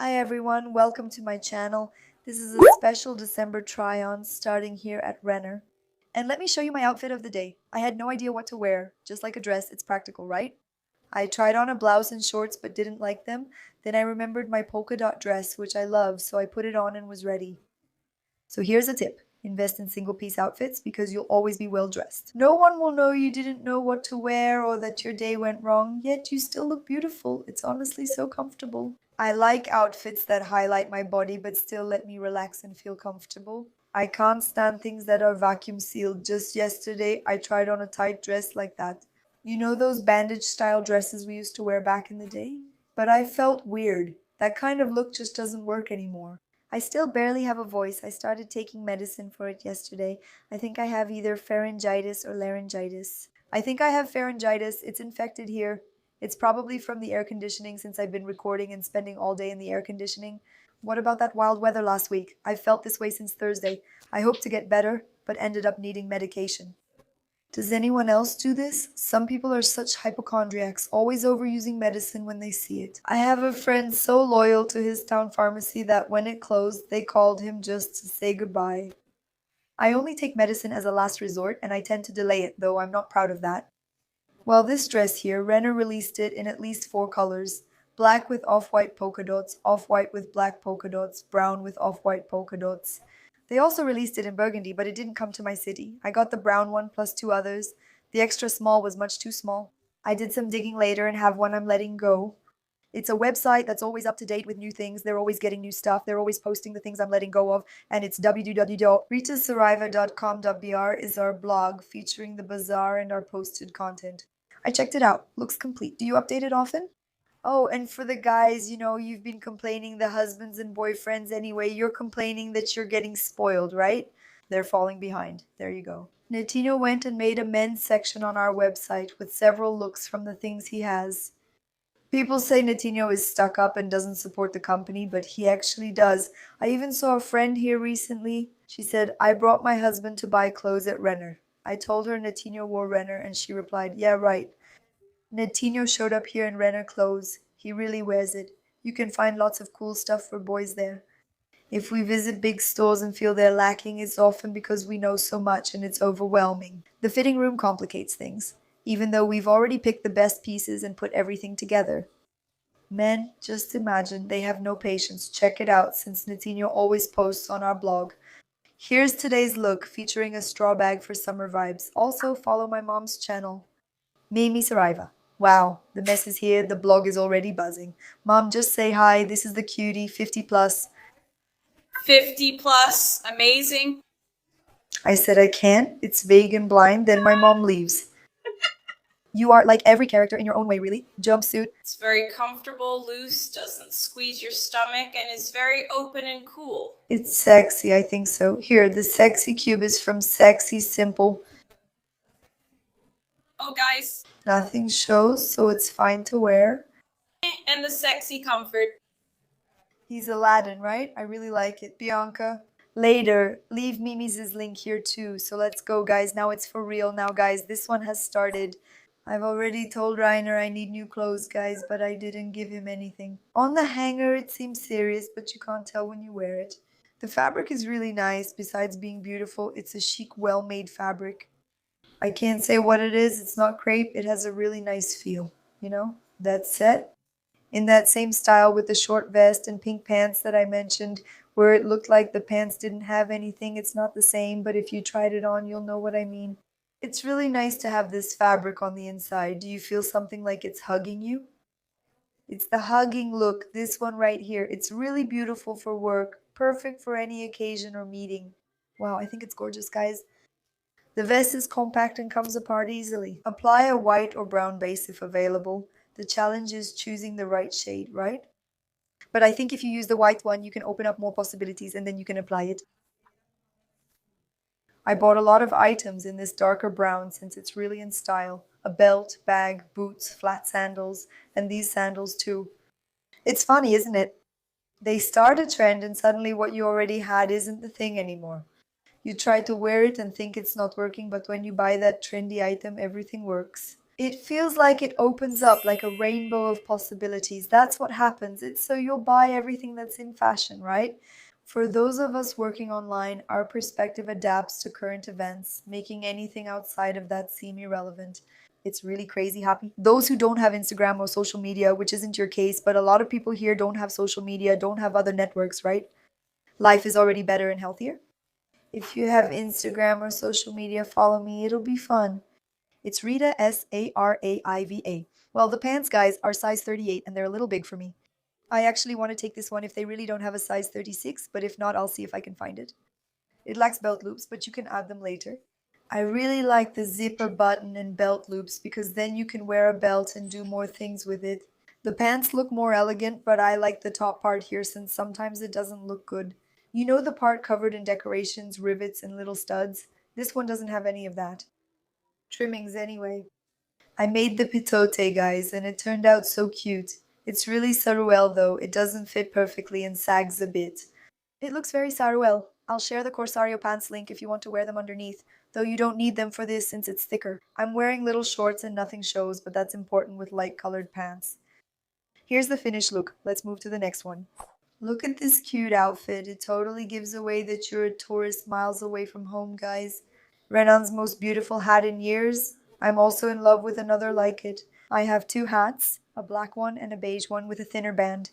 Hi everyone, welcome to my channel. This is a special December try-on starting here at Renner. And let me show you my outfit of the day. I had no idea what to wear. Just like a dress, it's practical, right? I tried on a blouse and shorts but didn't like them. Then I remembered my polka dot dress, which I love, so I put it on and was ready. So here's a tip. Invest in single piece outfits because you'll always be well dressed. No one will know you didn't know what to wear or that your day went wrong, yet you still look beautiful. It's honestly so comfortable. I like outfits that highlight my body but still let me relax and feel comfortable. I can't stand things that are vacuum sealed. Just yesterday, I tried on a tight dress like that. You know those bandage style dresses we used to wear back in the day? But I felt weird. That kind of look just doesn't work anymore. I still barely have a voice. I started taking medicine for it yesterday. I think I have either pharyngitis or laryngitis. I think I have pharyngitis. It's infected here. It's probably from the air conditioning since I've been recording and spending all day in the air conditioning. What about that wild weather last week? I've felt this way since Thursday. I hope to get better, but ended up needing medication. Does anyone else do this? Some people are such hypochondriacs, always overusing medicine when they see it. I have a friend so loyal to his town pharmacy that when it closed, they called him just to say goodbye. I only take medicine as a last resort, and I tend to delay it, though I'm not proud of that. Well, this dress here, Renner released it in at least four colors. Black with off-white polka dots, off-white with black polka dots, brown with off-white polka dots. They also released it in burgundy, but it didn't come to my city. I got the brown one plus two others. The extra small was much too small. I did some digging later and have one I'm letting go. It's a website that's always up to date with new things. They're always getting new stuff. They're always posting the things I'm letting go of. And it's www.ritasaraiva.com.br is our blog featuring the bazaar and our posted content. I checked it out. Looks complete. Do you update it often? Oh, and for the guys, you've been complaining the husbands and boyfriends anyway. You're complaining that you're getting spoiled, right? They're falling behind. There you go. Netino went and made a men's section on our website with several looks from the things he has. People say Netino is stuck up and doesn't support the company, but he actually does. I even saw a friend here recently. She said, I brought my husband to buy clothes at Renner. I told her Netino wore Renner, and she replied, yeah, right. Netino showed up here in Renner clothes. He really wears it. You can find lots of cool stuff for boys there. If we visit big stores and feel they're lacking, it's often because we know so much and it's overwhelming. The fitting room complicates things, even though we've already picked the best pieces and put everything together. Men, just imagine, they have no patience. Check it out since Netino always posts on our blog. Here's today's look featuring a straw bag for summer vibes. Also follow my mom's channel. Mimi Saraiva. Wow, the mess is here. The blog is already buzzing. Mom, just say hi. This is the cutie, 50 plus. 50 plus, amazing. I said I can't. It's vague and blind. Then my mom leaves. You are like every character in your own way, really. Jumpsuit. It's very comfortable, loose, doesn't squeeze your stomach, and is very open and cool. It's sexy, I think so. Here, the sexy cube is from Sexy Simple. Oh, guys, Nothing shows, so it's fine to wear. and the sexy comfort. He's Aladdin, right? I really like it. Bianca. Later, leave Mimi's link here too. So let's go, guys. Now it's for real. Now, guys, this one has started. I've already told Reiner I need new clothes, guys, but I didn't give him anything. On the hanger, it seems serious, but you can't tell when you wear it. The fabric is really nice. Besides being beautiful, it's a chic, well-made fabric. I can't say what it is. It's not crepe. It has a really nice feel. That's set in that same style with the short vest and pink pants that I mentioned, where it looked like the pants didn't have anything. It's not the same, but if you tried it on, you'll know what I mean. It's really nice to have this fabric on the inside. Do you feel something like it's hugging you? It's the hugging look, this one right here. It's really beautiful for work, perfect for any occasion or meeting. Wow, I think it's gorgeous, guys. The vest is compact and comes apart easily. Apply a white or brown base if available. The challenge is choosing the right shade, right? But I think if you use the white one, you can open up more possibilities and then you can apply it. I bought a lot of items in this darker brown since it's really in style. A belt, bag, boots, flat sandals, and these sandals too. It's funny, isn't it? They start a trend and suddenly what you already had isn't the thing anymore. You try to wear it and think it's not working, but when you buy that trendy item, everything works. It feels like it opens up like a rainbow of possibilities. That's what happens. It's so you'll buy everything that's in fashion, right? For those of us working online, our perspective adapts to current events, making anything outside of that seem irrelevant. It's really crazy happy. Those who don't have Instagram or social media, which isn't your case, but a lot of people here don't have social media, don't have other networks, right? Life is already better and healthier. If you have Instagram or social media, follow me. It'll be fun. It's Rita Saraiva. Well, the pants guys are size 38 and they're a little big for me. I actually want to take this one if they really don't have a size 36, but if not, I'll see if I can find it. It lacks belt loops, but you can add them later. I really like the zipper button and belt loops because then you can wear a belt and do more things with it. The pants look more elegant, but I like the top part here since sometimes it doesn't look good. You know the part covered in decorations, rivets, and little studs? This one doesn't have any of that. Trimmings anyway. I made the pitote, guys, and it turned out so cute. It's really saruel though, it doesn't fit perfectly and sags a bit. It looks very saruel. I'll share the Corsario pants link if you want to wear them underneath, though you don't need them for this since it's thicker. I'm wearing little shorts and nothing shows, but that's important with light colored pants. Here's the finished look. Let's move to the next one. Look at this cute outfit. It totally gives away that you're a tourist miles away from home, guys. Renan's most beautiful hat in years. I'm also in love with another like it. I have two hats, a black one and a beige one with a thinner band.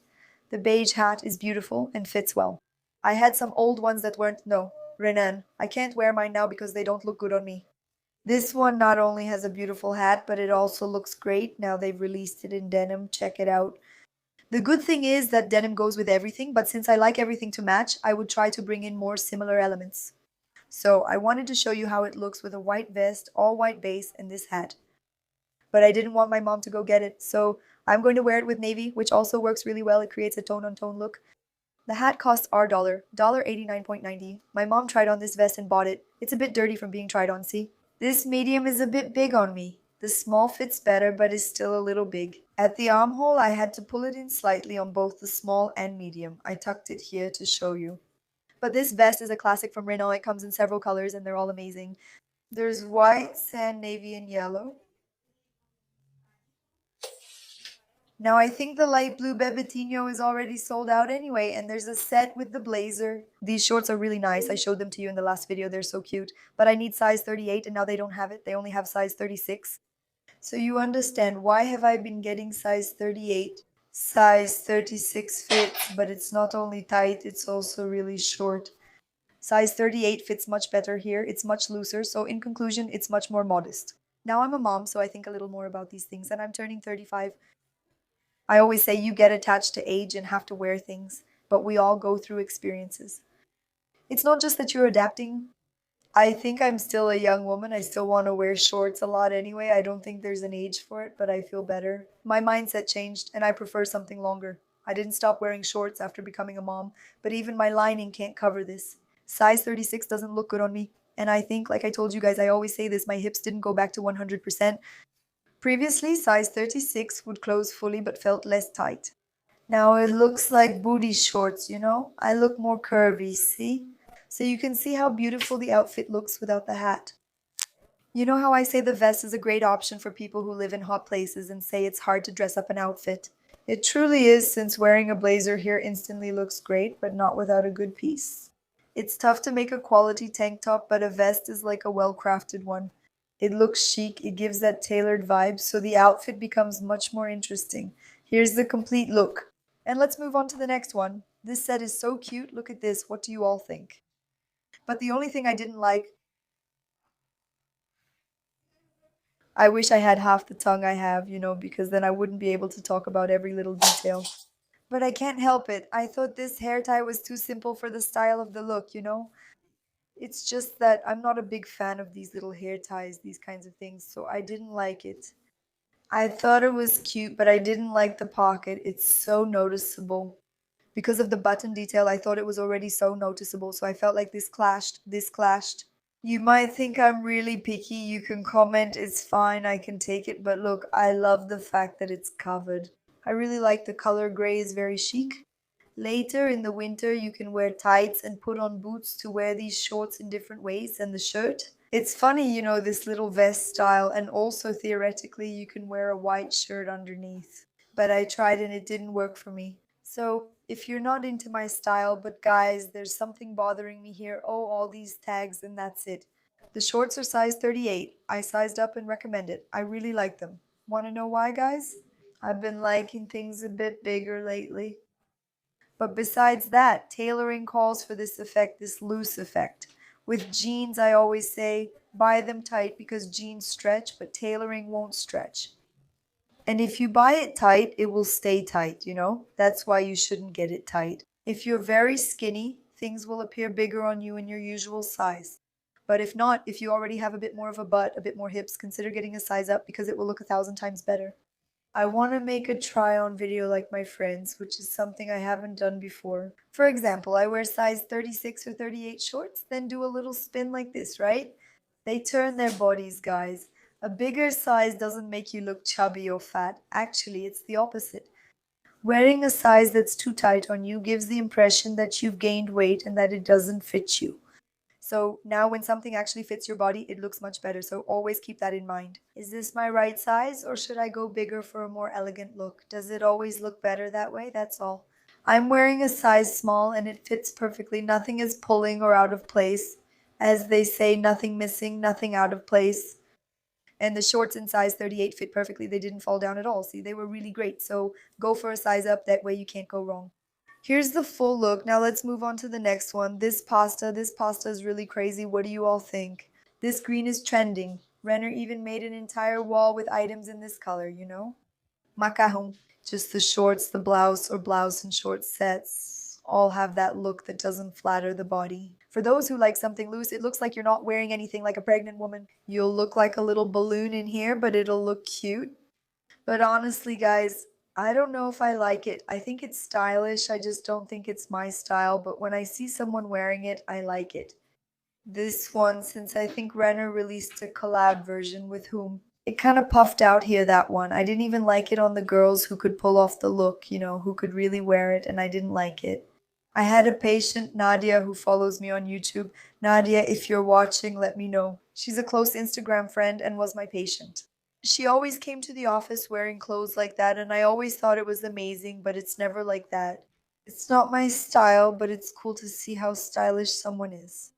The beige hat is beautiful and fits well. I had some old ones that weren't, no, Renan. I can't wear mine now because they don't look good on me. This one not only has a beautiful hat, but it also looks great. Now they've released it in denim. Check it out. The good thing is that denim goes with everything, but since I like everything to match, I would try to bring in more similar elements. So I wanted to show you how it looks with a white vest, all white base, and this hat. But I didn't want my mom to go get it, so I'm going to wear it with navy, which also works really well. It creates a tone-on-tone look. The hat costs our dollar 89.90. My mom tried on this vest and bought it. It's a bit dirty from being tried on, see? This medium is a bit big on me. The small fits better but is still a little big. At the armhole, I had to pull it in slightly on both the small and medium. I tucked it here to show you. But this vest is a classic from Renner. It comes in several colors and they're all amazing. There's white, sand, navy, and yellow. Now I think the light blue Bebettino is already sold out anyway, and there's a set with the blazer. These shorts are really nice. I showed them to you in the last video. They're so cute. But I need size 38 and now they don't have it. They only have size 36. So you understand why have I been getting size 38? Size 36 fits, but it's not only tight, it's also really short. Size 38 fits much better here. It's much looser, so in conclusion, it's much more modest. Now I'm a mom, so I think a little more about these things, and I'm turning 35. I always say you get attached to age and have to wear things, but we all go through experiences. It's not just that you're adapting. I think I'm still a young woman. I still want to wear shorts a lot anyway. I don't think there's an age for it, but I feel better. My mindset changed and I prefer something longer. I didn't stop wearing shorts after becoming a mom, but even my lining can't cover this. Size 36 doesn't look good on me. And I think, like I told you guys, I always say this, my hips didn't go back to 100%. Previously, size 36 would close fully but felt less tight. Now it looks like booty shorts, you know? I look more curvy, see? So you can see how beautiful the outfit looks without the hat. You know how I say the vest is a great option for people who live in hot places and say it's hard to dress up an outfit? It truly is, since wearing a blazer here instantly looks great, but not without a good piece. It's tough to make a quality tank top, but a vest is like a well-crafted one. It looks chic, it gives that tailored vibe, so the outfit becomes much more interesting. Here's the complete look. And let's move on to the next one. This set is so cute. Look at this. What do you all think? But the only thing I didn't like, I wish I had half the tongue I have, because then I wouldn't be able to talk about every little detail. But I can't help it. I thought this hair tie was too simple for the style of the look. It's just that I'm not a big fan of these little hair ties, these kinds of things, so I didn't like it. I thought it was cute, but I didn't like the pocket. It's so noticeable. Because of the button detail, I thought it was already so noticeable, so I felt like this clashed. This clashed. You might think I'm really picky. You can comment, it's fine, I can take it, but look, I love the fact that it's covered. I really like the color. Gray is very chic. Later in the winter, you can wear tights and put on boots to wear these shorts in different ways and the shirt. It's funny, this little vest style, and also theoretically, you can wear a white shirt underneath. But I tried and it didn't work for me. So, if you're not into my style, but guys, there's something bothering me here. Oh, all these tags, and that's it. The shorts are size 38. I sized up and recommend it. I really like them. Want to know why, guys? I've been liking things a bit bigger lately. But besides that, tailoring calls for this effect, this loose effect. With jeans, I always say buy them tight because jeans stretch, but tailoring won't stretch. And if you buy it tight, it will stay tight. That's why you shouldn't get it tight. If you're very skinny, things will appear bigger on you in your usual size. But if not, if you already have a bit more of a butt, a bit more hips, consider getting a size up because it will look 1,000 times better. I want to make a try on video like my friends, which is something I haven't done before. For example, I wear size 36 or 38 shorts, then do a little spin like this, right? They turn their bodies, guys. A bigger size doesn't make you look chubby or fat. Actually, it's the opposite. Wearing a size that's too tight on you gives the impression that you've gained weight and that it doesn't fit you. So now when something actually fits your body, it looks much better. So always keep that in mind. Is this my right size or should I go bigger for a more elegant look? Does it always look better that way? That's all. I'm wearing a size small and it fits perfectly. Nothing is pulling or out of place. As they say, nothing missing, nothing out of place. And the shorts in size 38 fit perfectly. They didn't fall down at all. See, they were really great. So go for a size up. That way you can't go wrong. Here's the full look. Now let's move on to the next one. This pasta is really crazy. What do you all think? This green is trending. Renner even made an entire wall with items in this color. Macaron. Just the shorts, the blouse, or blouse and short sets all have that look that doesn't flatter the body. For those who like something loose, it looks like you're not wearing anything like a pregnant woman. You'll look like a little balloon in here, but it'll look cute. But honestly, guys, I don't know if I like it. I think it's stylish. I just don't think it's my style. But when I see someone wearing it, I like it. This one, since I think Renner released a collab version with whom it kind of puffed out here, that one. I didn't even like it on the girls who could pull off the look, who could really wear it, and I didn't like it. I had a patient, Nadia, who follows me on YouTube. Nadia, if you're watching, let me know. She's a close Instagram friend and was my patient. She always came to the office wearing clothes like that, and I always thought it was amazing, but it's never like that. It's not my style, but it's cool to see how stylish someone is.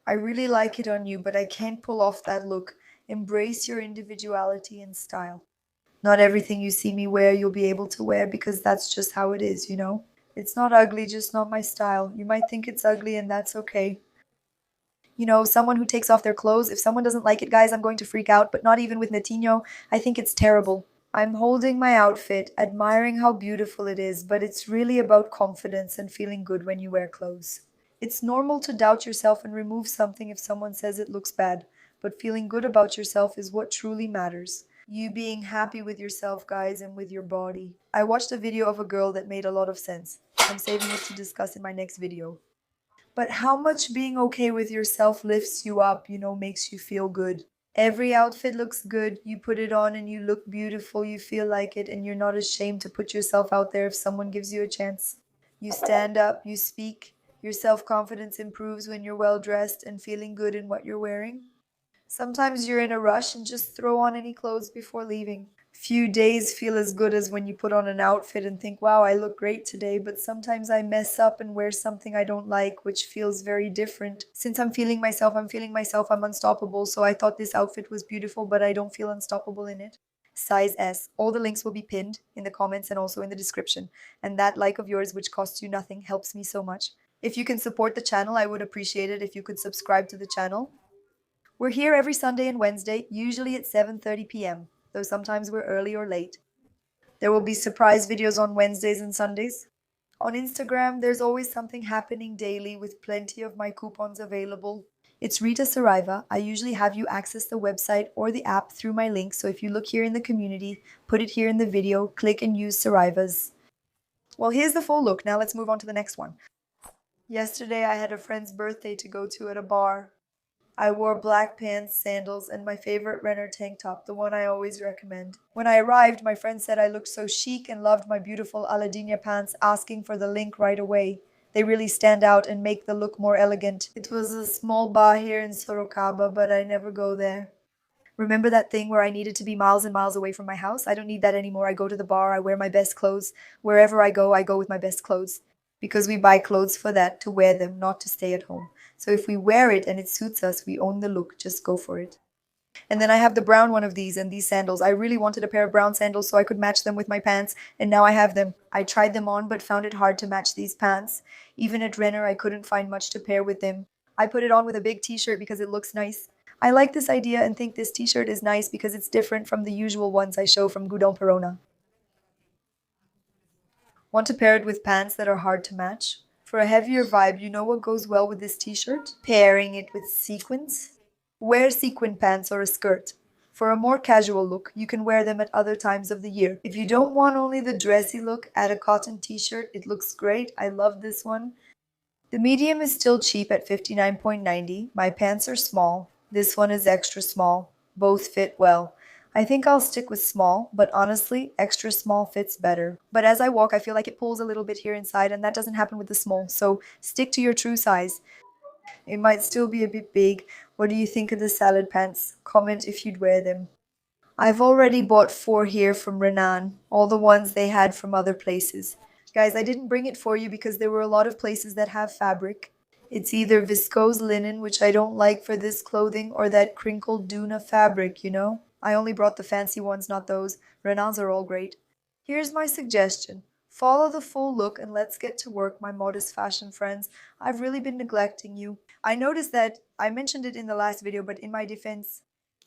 I really like it on you, but I can't pull off that look. Embrace your individuality and style. Not everything you see me wear you'll be able to wear because that's just how it is. It's not ugly, just not my style. You might think it's ugly, and that's okay. Someone who takes off their clothes, if someone doesn't like it, guys, I'm going to freak out, but not even with Netinho. I think it's terrible. I'm holding my outfit, admiring how beautiful it is, but it's really about confidence and feeling good when you wear clothes. It's normal to doubt yourself and remove something if someone says it looks bad, but feeling good about yourself is what truly matters. You being happy with yourself, guys, and with your body. I watched a video of a girl that made a lot of sense. I'm saving it to discuss in my next video. But how much being okay with yourself lifts you up, makes you feel good. Every outfit looks good. You put it on and you look beautiful. You feel like it, and you're not ashamed to put yourself out there if someone gives you a chance. You stand up, you speak. Your self confidence improves when you're well dressed and feeling good in what you're wearing. Sometimes you're in a rush and just throw on any clothes before leaving. Few days feel as good as when you put on an outfit and think, wow, I look great today, but sometimes I mess up and wear something I don't like, which feels very different. Since I'm feeling myself, I'm unstoppable, so I thought this outfit was beautiful, but I don't feel unstoppable in it. Size S. All the links will be pinned in the comments and also in the description. And that like of yours, which costs you nothing, helps me so much. If you can support the channel, I would appreciate it if you could subscribe to the channel. We're here every Sunday and Wednesday, usually at 7:30 p.m., though sometimes we're early or late. There will be surprise videos on Wednesdays and Sundays. On Instagram, there's always something happening daily with plenty of my coupons available. It's Rita Saraiva. I usually have you access the website or the app through my link, so if you look here in the community, put it here in the video, click and use Saraiva's. Well, here's the full look. Now let's move on to the next one. Yesterday, I had a friend's birthday to go to at a bar. I wore black pants, sandals, and my favorite Renner tank top, the one I always recommend. When I arrived, my friend said I looked so chic and loved my beautiful Aladinia pants, asking for the link right away. They really stand out and make the look more elegant. It was a small bar here in Sorocaba, but I never go there. Remember that thing where I needed to be miles and miles away from my house? I don't need that anymore. I go to the bar, I wear my best clothes. Wherever I go with my best clothes. Because we buy clothes for that, to wear them, not to stay at home. So if we wear it and it suits us, we own the look. Just go for it. And then I have the brown one of these and these sandals. I really wanted a pair of brown sandals so I could match them with my pants, and now I have them. I tried them on but found it hard to match these pants. Even at Renner, I couldn't find much to pair with them. I put it on with a big t-shirt because it looks nice. I like this idea and think this t-shirt is nice because it's different from the usual ones I show from Gudon Perona. Want to pair it with pants that are hard to match? For a heavier vibe, you know what goes well with this t-shirt? Pairing it with sequins. Wear sequin pants or a skirt. For a more casual look, you can wear them at other times of the year. If you don't want only the dressy look, add a cotton t-shirt. It looks great. I love this one. The medium is still cheap at 59.90. My pants are small. This one is extra small. Both fit well. I think I'll stick with small, but honestly, extra small fits better. But as I walk, I feel like it pulls a little bit here inside, and that doesn't happen with the small, so stick to your true size. It might still be a bit big. What do you think of the salad pants? Comment if you'd wear them. I've already bought 4 here from Renner, all the ones they had from other places. Guys, I didn't bring it for you because there were a lot of places that have fabric. It's either viscose linen, which I don't like for this clothing, or that crinkled Duna fabric, you know? I only brought the fancy ones, not those. Renner's are all great. Here's my suggestion. Follow the full look and let's get to work, my modest fashion friends. I've really been neglecting you. I noticed that I mentioned it in the last video, but in my defense,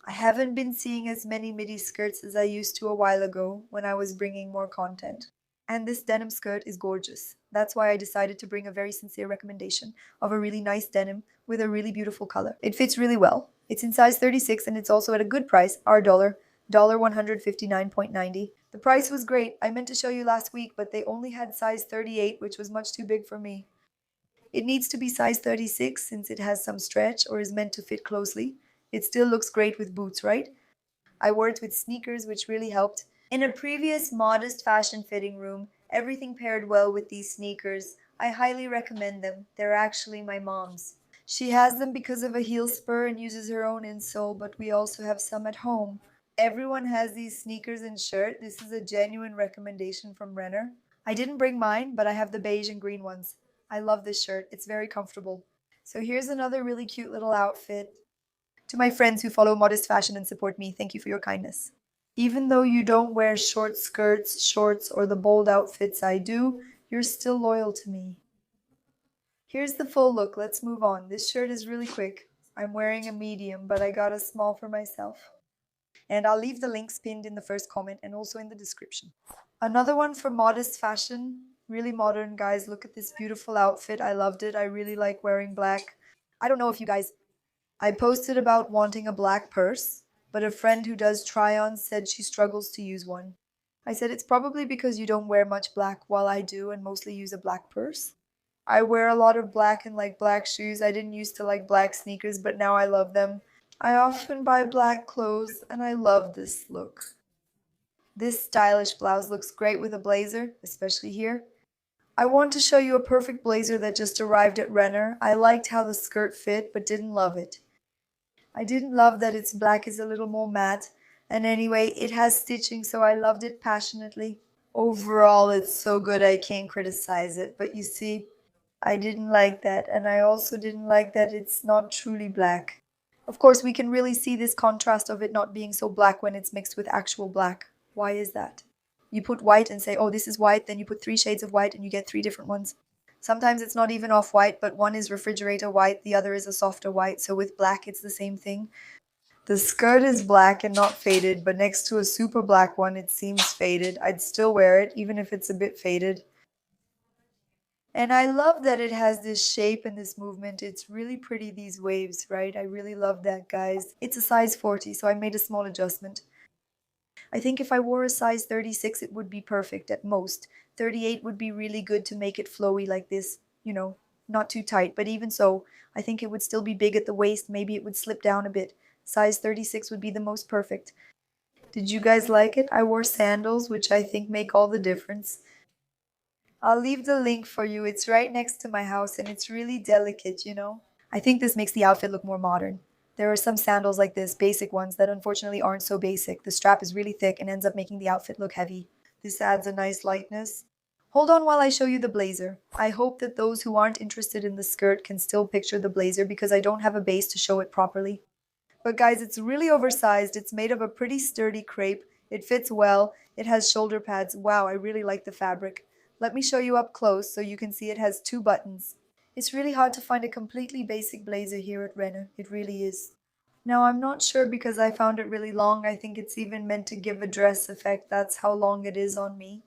I haven't been seeing as many midi skirts as I used to a while ago when I was bringing more content. And this denim skirt is gorgeous. That's why I decided to bring a very sincere recommendation of a really nice denim with a really beautiful color. It fits really well. It's in size 36 and it's also at a good price, our dollar 159.90. The price was great. I meant to show you last week, but they only had size 38, which was much too big for me. It needs to be size 36 since it has some stretch or is meant to fit closely. It still looks great with boots, right? I wore it with sneakers, which really helped. In a previous modest fashion fitting room, everything paired well with these sneakers. I highly recommend them. They're actually my mom's. She has them because of a heel spur and uses her own insole, but we also have some at home. Everyone has these sneakers and shirt. This is a genuine recommendation from Renner. I didn't bring mine, but I have the beige and green ones. I love this shirt. It's very comfortable. So here's another really cute little outfit. To my friends who follow modest fashion and support me, thank you for your kindness. Even though you don't wear short skirts, shorts, or the bold outfits I do, you're still loyal to me. Here's the full look. Let's move on. This shirt is really quick. I'm wearing a medium, but I got a small for myself. And I'll leave the links pinned in the first comment and also in the description. Another one for modest fashion. Really modern, guys. Look at this beautiful outfit. I loved it. I really like wearing black. I don't know if you guys I posted about wanting a black purse, but a friend who does try-ons said she struggles to use one. I said it's probably because you don't wear much black while I do and mostly use a black purse. I wear a lot of black and like black shoes. I didn't used to like black sneakers, but now I love them. I often buy black clothes and I love this look. This stylish blouse looks great with a blazer, especially here. I want to show you a perfect blazer that just arrived at Renner. I liked how the skirt fit, but didn't love it. I didn't love that its black is a little more matte, and anyway, it has stitching, so I loved it passionately. Overall, it's so good I can't criticize it, but you see, I didn't like that, and I also didn't like that it's not truly black. Of course, we can really see this contrast of it not being so black when it's mixed with actual black. Why is that? You put white and say, oh, this is white, then you put 3 shades of white and you get 3 different ones. Sometimes it's not even off-white, but one is refrigerator white, the other is a softer white, so with black it's the same thing. The skirt is black and not faded, but next to a super black one it seems faded. I'd still wear it, even if it's a bit faded. And I love that it has this shape and this movement. It's really pretty, these waves, right? I really love that, guys. It's a size 40, so I made a small adjustment. I think if I wore a size 36, it would be perfect at most. 38 would be really good to make it flowy like this, you know. not too tight, but even so, I think it would still be big at the waist. Maybe it would slip down a bit. Size 36 would be the most perfect. Did you guys like it? I wore sandals, which I think make all the difference. I'll leave the link for you. It's right next to my house and it's really delicate. I think this makes the outfit look more modern. There are some sandals like this, basic ones, that unfortunately aren't so basic. The strap is really thick and ends up making the outfit look heavy. This adds a nice lightness. Hold on while I show you the blazer. I hope that those who aren't interested in the skirt can still picture the blazer because I don't have a base to show it properly. But guys, it's really oversized. It's made of a pretty sturdy crepe. It fits well. It has shoulder pads. Wow, I really like the fabric. Let me show you up close so you can see it has two buttons. It's really hard to find a completely basic blazer here at Renner. It really is. Now, I'm not sure because I found it really long. I think it's even meant to give a dress effect. That's how long it is on me.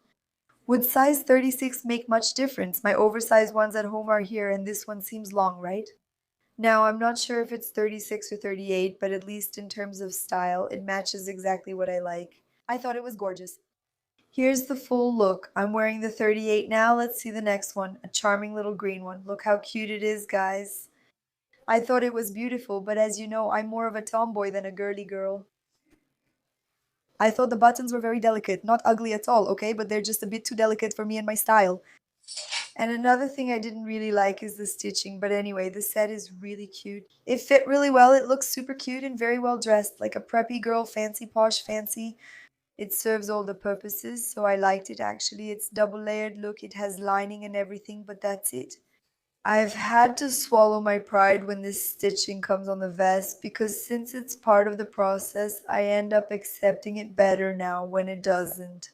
Would size 36 make much difference? My oversized ones at home are here and this one seems long, right? Now, I'm not sure if it's 36 or 38, but at least in terms of style, it matches exactly what I like. I thought it was gorgeous. Here's the full look. I'm wearing the 38 now. Let's see the next one. A charming little green one. Look how cute it is, guys. I thought it was beautiful, but as you know, I'm more of a tomboy than a girly girl. I thought the buttons were very delicate. Not ugly at all, okay? But they're just a bit too delicate for me and my style. And another thing I didn't really like is the stitching, but anyway, the set is really cute. It fit really well. It looks super cute and very well dressed, like a preppy girl, fancy, posh, fancy. It serves all the purposes, so I liked it actually. It's double layered look, it has lining and everything, but that's it. I've had to swallow my pride when this stitching comes on the vest because since it's part of the process, I end up accepting it better now when it doesn't.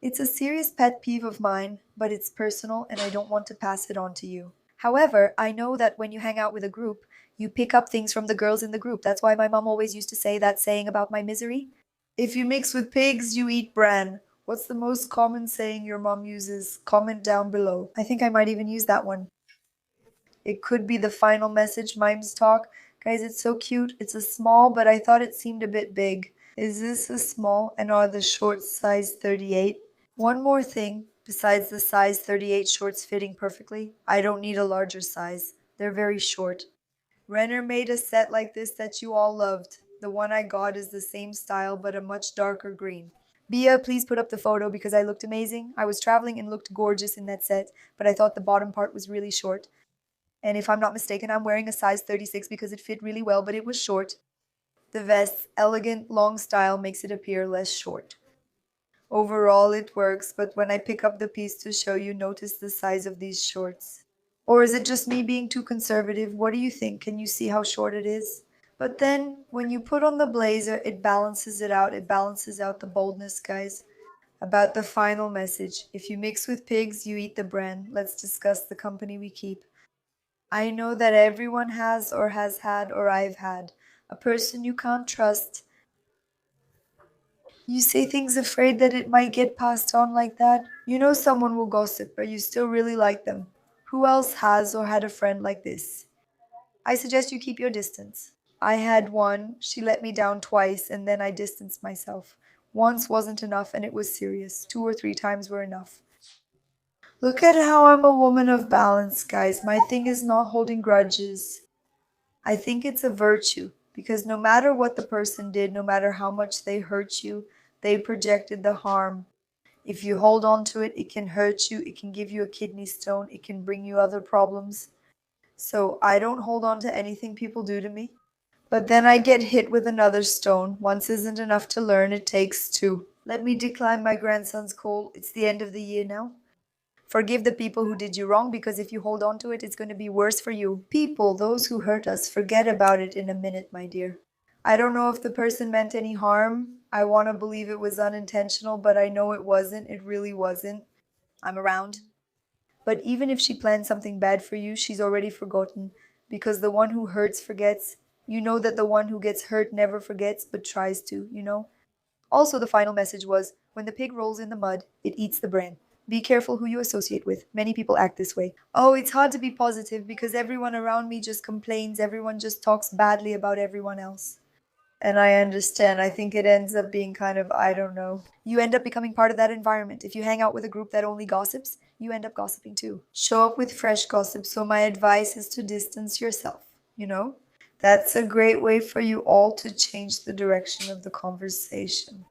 It's a serious pet peeve of mine, but it's personal and I don't want to pass it on to you. However, I know that when you hang out with a group, you pick up things from the girls in the group. That's why my mom always used to say that saying about my misery. If you mix with pigs, you eat bran. What's the most common saying your mom uses? Comment down below. I think I might even use that one. It could be the final message mimes talk. Guys, it's so cute. It's a small, but I thought it seemed a bit big. Is this a small and are the shorts size 38? One more thing, besides the size 38 shorts fitting perfectly, I don't need a larger size. They're very short. Renner made a set like this that you all loved. The one I got is the same style but a much darker green. Bia, please put up the photo because I looked amazing. I was traveling and looked gorgeous in that set, but I thought the bottom part was really short. And if I'm not mistaken, I'm wearing a size 36 because it fit really well, but it was short. The vest's elegant, long style makes it appear less short. Overall, it works, but when I pick up the piece to show you, notice the size of these shorts. Or is it just me being too conservative? What do you think? Can you see how short it is? But then, when you put on the blazer, it balances it out. It balances out the boldness, guys. About the final message. If you mix with pigs, you eat the bran. Let's discuss the company we keep. I know that everyone has or has had or I've had a person you can't trust. You say things afraid that it might get passed on like that. You know someone will gossip, but you still really like them. Who else has or had a friend like this? I suggest you keep your distance. I had one. She let me down twice, and then I distanced myself. Once wasn't enough, and it was serious. Two or three times were enough. Look at how I'm a woman of balance, guys. My thing is not holding grudges. I think it's a virtue because no matter what the person did, no matter how much they hurt you, they projected the harm. If you hold on to it, it can hurt you, it can give you a kidney stone, it can bring you other problems. So I don't hold on to anything people do to me. But then I get hit with another stone. Once isn't enough to learn, it takes two. Let me decline my grandson's call. It's the end of the year now. Forgive the people who did you wrong because if you hold on to it, it's going to be worse for you. People, those who hurt us, forget about it in a minute, my dear. I don't know if the person meant any harm. I want to believe it was unintentional, but I know it wasn't. It really wasn't. I'm around. But even if she planned something bad for you, she's already forgotten. Because the one who hurts forgets. You know that the one who gets hurt never forgets, but tries to. Also, the final message was when the pig rolls in the mud, it eats the bran. Be careful who you associate with. Many people act this way. Oh, it's hard to be positive because everyone around me just complains. Everyone just talks badly about everyone else. And I understand. I think it ends up being kind of, I don't know. You end up becoming part of that environment. If you hang out with a group that only gossips, you end up gossiping too. Show up with fresh gossip, so my advice is to distance yourself, you know? That's a great way for you all to change the direction of the conversation.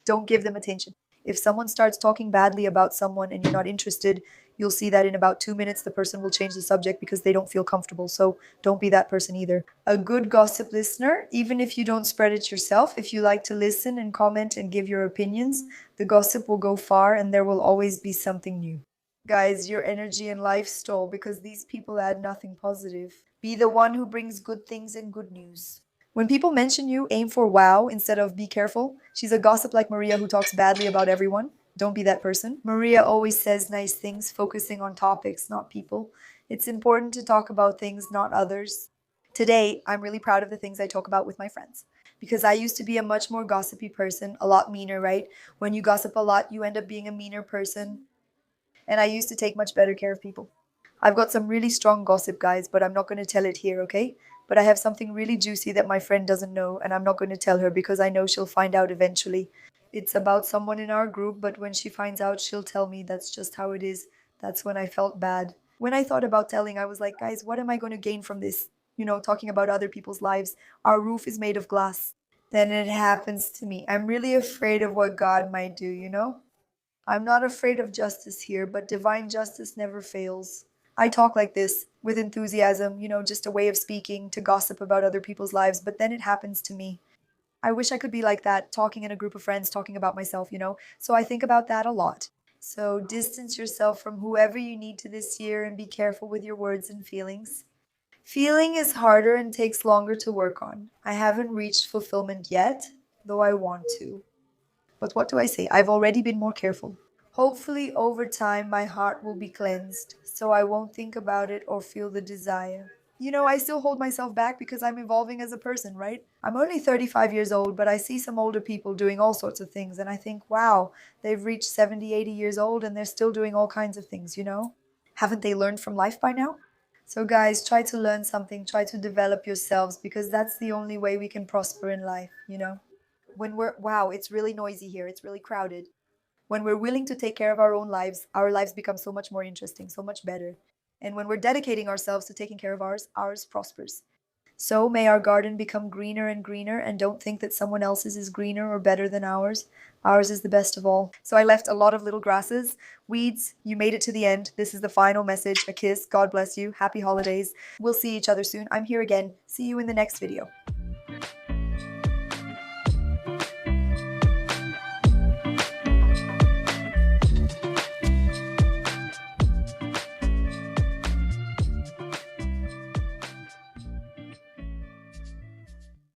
Don't give them attention. If someone starts talking badly about someone and you're not interested, you'll see that in about 2 minutes the person will change the subject because they don't feel comfortable. So don't be that person either. A good gossip listener, even if you don't spread it yourself, if you like to listen and comment and give your opinions, the gossip will go far and there will always be something new. Guys, your energy and life stall because these people add nothing positive. Be the one who brings good things and good news. When people mention you, aim for wow instead of be careful. She's a gossip like Maria who talks badly about everyone. Don't be that person. Maria always says nice things, focusing on topics, not people. It's important to talk about things, not others. Today, I'm really proud of the things I talk about with my friends because I used to be a much more gossipy person, a lot meaner, right? When you gossip a lot, you end up being a meaner person, and I used to take much better care of people. I've got some really strong gossip, guys, but I'm not going to tell it here, okay? But I have something really juicy that my friend doesn't know, and I'm not going to tell her because I know she'll find out eventually. It's about someone in our group, but when she finds out, she'll tell me that's just how it is. That's when I felt bad. When I thought about telling, I was like, guys, what am I going to gain from this? You know, talking about other people's lives. Our roof is made of glass. Then it happens to me. I'm really afraid of what God might do, you know? I'm not afraid of justice here, but divine justice never fails. I talk like this with enthusiasm, you know, just a way of speaking to gossip about other people's lives, but then it happens to me. I wish I could be like that, talking in a group of friends, talking about myself, you know? So I think about that a lot. So distance yourself from whoever you need to this year and be careful with your words and feelings. Feeling is harder and takes longer to work on. I haven't reached fulfillment yet, though I want to. But what do I say? I've already been more careful. Hopefully, over time, my heart will be cleansed, so I won't think about it or feel the desire. You know, I still hold myself back because I'm evolving as a person, right? I'm only 35 years old, but I see some older people doing all sorts of things, and I think, wow, they've reached 70, 80 years old and they're still doing all kinds of things, you know? Haven't they learned from life by now? So, guys, try to learn something, try to develop yourselves because that's the only way we can prosper in life, you know? When we're, wow, it's really noisy here, it's really crowded. When we're willing to take care of our own lives, our lives become so much more interesting, so much better. And when we're dedicating ourselves to taking care of ours, ours prospers. So may our garden become greener and greener, and don't think that someone else's is greener or better than ours. Ours is the best of all. So I left a lot of little grasses, weeds. You made it to the end. This is the final message. A kiss. God bless you. Happy holidays. We'll see each other soon. I'm here again. See you in the next video.